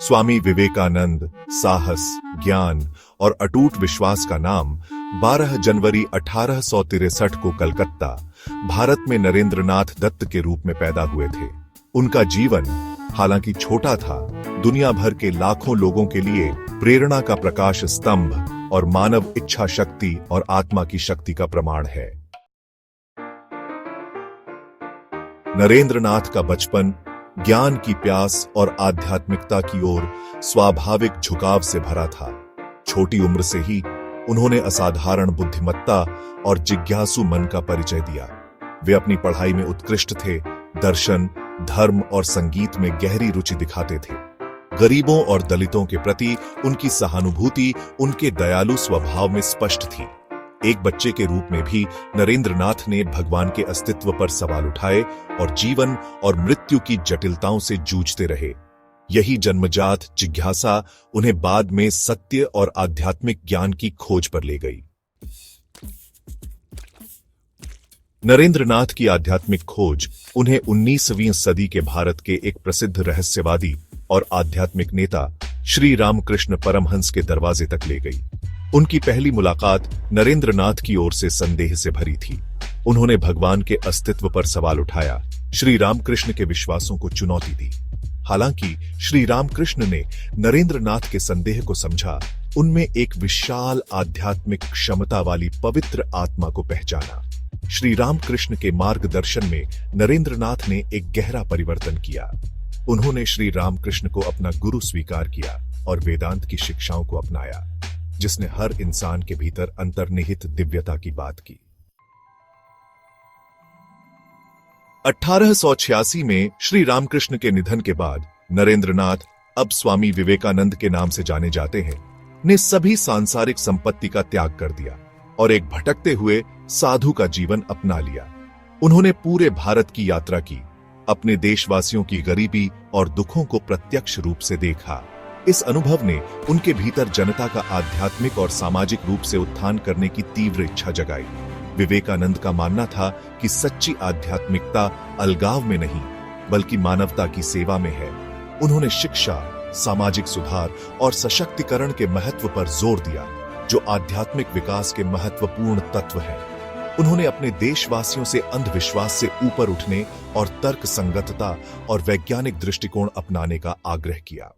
स्वामी विवेकानंद साहस, ज्ञान और अटूट विश्वास का नाम 12 जनवरी 1863 को कलकत्ता, भारत में नरेंद्रनाथ दत्त के रूप में पैदा हुए थे। उनका जीवन, हालांकि छोटा था, दुनिया भर के लाखों लोगों के लिए प्रेरणा का प्रकाश स्तंभ और मानव इच्छा शक्ति और आत्मा की शक्ति का प्रमाण है। नरेंद्रनाथ का बचपन ज्ञान की प्यास और आध्यात्मिकता की ओर स्वाभाविक झुकाव से भरा था। छोटी उम्र से ही उन्होंने असाधारण बुद्धिमत्ता और जिज्ञासु मन का परिचय दिया। वे अपनी पढ़ाई में उत्कृष्ट थे, दर्शन, धर्म और संगीत में गहरी रुचि दिखाते थे। गरीबों और दलितों के प्रति उनकी सहानुभूति उनके दयालु स्वभाव में स्पष्ट थी। एक बच्चे के रूप में भी नरेंद्रनाथ ने भगवान के अस्तित्व पर सवाल उठाए और जीवन और मृत्यु की जटिलताओं से जूझते रहे। यही जन्मजात जिज्ञासा उन्हें बाद में सत्य और आध्यात्मिक ज्ञान की खोज पर ले गई। नरेंद्रनाथ की आध्यात्मिक खोज उन्हें 19वीं सदी के भारत के एक प्रसिद्ध रहस्यवादी और आध्यात्मिक नेता श्री रामकृष्ण परमहंस के दरवाजे तक ले गई। उनकी पहली मुलाकात नरेंद्रनाथ की ओर से संदेह से भरी थी। उन्होंने भगवान के अस्तित्व पर सवाल उठाया, श्री रामकृष्ण के विश्वासों को चुनौती दी। हालांकि श्री रामकृष्ण ने नरेंद्रनाथ के संदेह को समझा, उनमें एक विशाल आध्यात्मिक क्षमता वाली पवित्र आत्मा को पहचाना। श्री रामकृष्ण के मार्गदर्शन में नरेंद्रनाथ ने एक गहरा परिवर्तन किया। उन्होंने श्री रामकृष्ण को अपना गुरु स्वीकार किया और वेदांत की शिक्षाओं को अपनाया, जिसने हर इंसान के भीतर अंतर्निहित दिव्यता की बात की। 1886 में श्री रामकृष्ण के निधन के बाद नरेंद्रनाथ, अब स्वामी विवेकानंद के नाम से जाने जाते हैं, ने सभी सांसारिक संपत्ति का त्याग कर दिया और एक भटकते हुए साधु का जीवन अपना लिया। उन्होंने पूरे भारत की यात्रा की, अपने देशवासियों की गरीबी और दुखों को प्रत्यक्ष रूप से देखा। इस अनुभव ने उनके भीतर जनता का आध्यात्मिक और सामाजिक रूप से उत्थान करने की तीव्र इच्छा जगाई। विवेकानंद का मानना था कि सच्ची आध्यात्मिकता अलगाव में नहीं, बल्कि मानवता की सेवा में है। उन्होंने शिक्षा, सामाजिक सुधार और सशक्तिकरण के महत्व पर जोर दिया, जो आध्यात्मिक विकास के महत्वपूर्ण तत्व हैं। उन्होंने अपने देशवासियों से अंधविश्वास से ऊपर उठने और तर्क संगतता और वैज्ञानिक दृष्टिकोण अपनाने का आग्रह किया।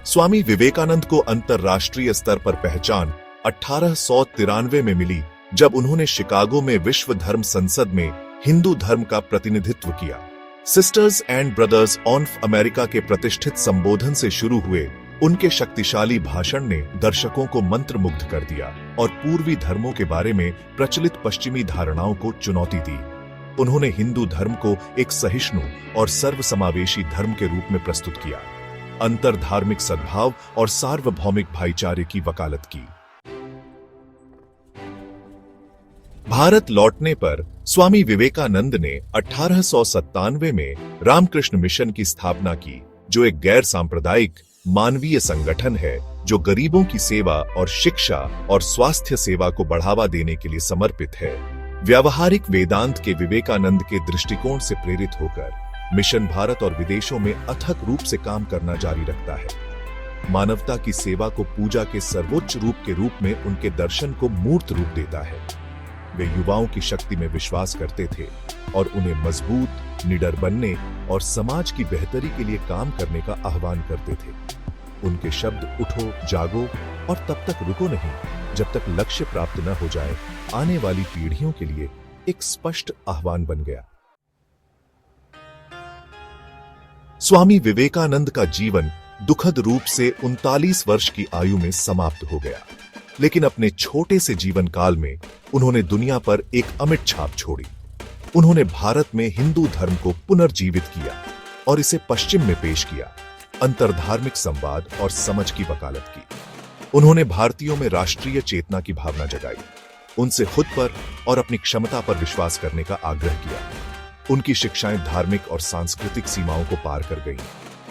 स्वामी विवेकानंद को अंतर्राष्ट्रीय स्तर पर पहचान 1893 में मिली, जब उन्होंने शिकागो में विश्व धर्म संसद में हिंदू धर्म का प्रतिनिधित्व किया। Sisters and brothers of America के प्रतिष्ठित संबोधन से शुरू हुए उनके शक्तिशाली भाषण ने दर्शकों को मंत्रमुग्ध कर दिया और पूर्वी धर्मों के बारे में प्रचलित पश्चिमी धारणाओं को चुनौती दी। उन्होंने हिंदू धर्म को एक सहिष्णु और सर्वसमावेशी धर्म के रूप में प्रस्तुत किया, अंतरधार्मिक सद्भाव और सार्वभौमिक भाईचारे की वकालत की। भारत लौटने पर स्वामी विवेकानंद ने 1897 में रामकृष्ण मिशन की स्थापना की, जो एक गैर सांप्रदायिक मानवीय संगठन है जो गरीबों की सेवा और शिक्षा और स्वास्थ्य सेवा को बढ़ावा देने के लिए समर्पित है। व्यावहारिक वेदांत के विवेकानंद के दृष्टिकोण से प्रेरित होकर मिशन भारत और विदेशों में अथक रूप से काम करना जारी रखता है। मानवता की सेवा को पूजा के सर्वोच्च रूप के रूप में उनके दर्शन को मूर्त रूप देता है। वे युवाओं की शक्ति में विश्वास करते थे और उन्हें मजबूत, निडर बनने और समाज की बेहतरी के लिए काम करने का आह्वान करते थे। उनके शब्द उठो, जागो और तब तक रुको नहीं जब तक लक्ष्य प्राप्त न हो जाए, आने वाली पीढ़ियों के लिए एक स्पष्ट आह्वान बन गया। स्वामी विवेकानंद का जीवन दुखद रूप से 39 वर्ष की आयु में समाप्त हो गया, लेकिन अपने छोटे से जीवन काल में उन्होंने दुनिया पर एक अमिट छाप छोड़ी। उन्होंने भारत में हिंदू धर्म को पुनर्जीवित किया और इसे पश्चिम में पेश किया, अंतरधार्मिक संवाद और समझ की वकालत की। उन्होंने भारतीयों में राष्ट्रीय चेतना की भावना जगाई, उनसे खुद पर और अपनी क्षमता पर विश्वास करने का आग्रह किया। उनकी शिक्षाएं धार्मिक और सांस्कृतिक सीमाओं को पार कर गईं,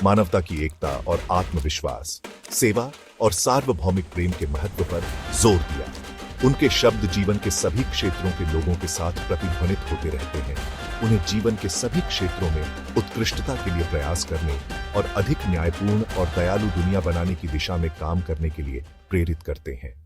मानवता की एकता और आत्मविश्वास, सेवा और सार्वभौमिक प्रेम के महत्व पर जोर दिया। उनके शब्द जीवन के सभी क्षेत्रों के लोगों के साथ प्रतिध्वनित होते रहते हैं। उन्हें जीवन के सभी क्षेत्रों में उत्कृष्टता के लिए प्रयास करने और अधिक न्यायपूर्ण और दयालु दुनिया बनाने की दिशा में काम करने के लिए प्रेरित करते हैं।